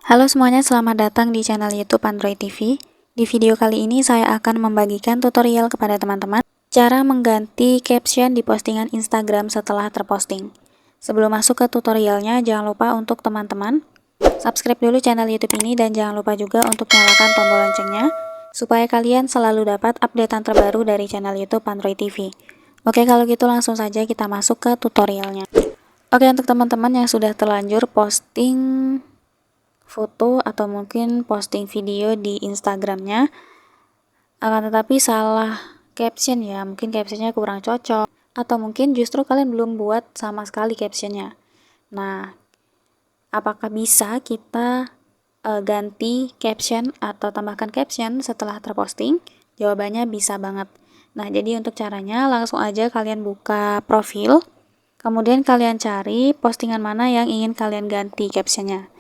Halo semuanya, selamat datang di channel YouTube Android TV. Di video kali ini saya akan membagikan tutorial kepada teman-teman cara mengganti caption di postingan Instagram setelah terposting. Sebelum masuk ke tutorialnya, jangan lupa untuk teman-teman subscribe dulu channel YouTube ini dan jangan lupa juga untuk nyalakan tombol loncengnya supaya kalian selalu dapat updatean terbaru dari channel YouTube Android TV. Oke, kalau gitu langsung saja kita masuk ke tutorialnya. Oke, untuk teman-teman yang sudah terlanjur posting foto atau mungkin posting video di Instagramnya, akan tetapi salah caption ya, mungkin captionnya kurang cocok atau mungkin justru kalian belum buat sama sekali captionnya. Nah, apakah bisa kita ganti caption atau tambahkan caption setelah terposting? Jawabannya bisa banget. Nah, jadi untuk caranya langsung aja kalian buka profil, kemudian kalian cari postingan mana yang ingin kalian ganti captionnya.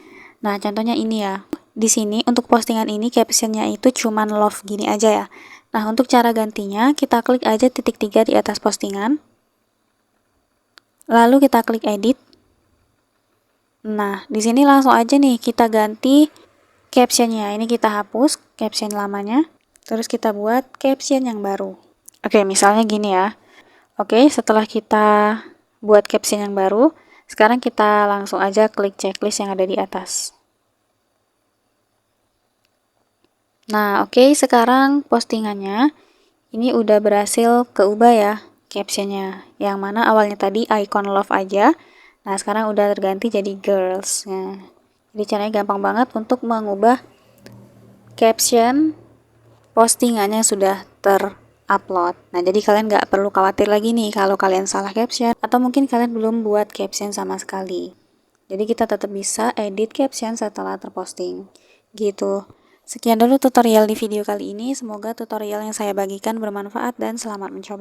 Nah, contohnya ini ya. Di sini untuk postingan ini captionnya itu cuman love gini aja ya. Nah, untuk cara gantinya kita klik aja titik 3 di atas postingan. Lalu kita klik edit. Nah, di sini langsung aja nih kita ganti captionnya. Ini kita hapus caption lamanya. Terus kita buat caption yang baru. Oke, misalnya gini ya. Oke, setelah kita buat caption yang baru, sekarang kita langsung aja klik checklist yang ada di atas. Nah, oke, sekarang postingannya ini udah berhasil keubah ya captionnya. Yang mana awalnya tadi icon love aja, nah sekarang udah terganti jadi girls. Nah, jadi caranya gampang banget untuk mengubah caption postingannya sudah terupload. Nah, jadi kalian nggak perlu khawatir lagi nih kalau kalian salah caption atau mungkin kalian belum buat caption sama sekali. Jadi kita tetap bisa edit caption setelah terposting. Gitu. Sekian dulu tutorial di video kali ini. Semoga tutorial yang saya bagikan bermanfaat dan selamat mencoba.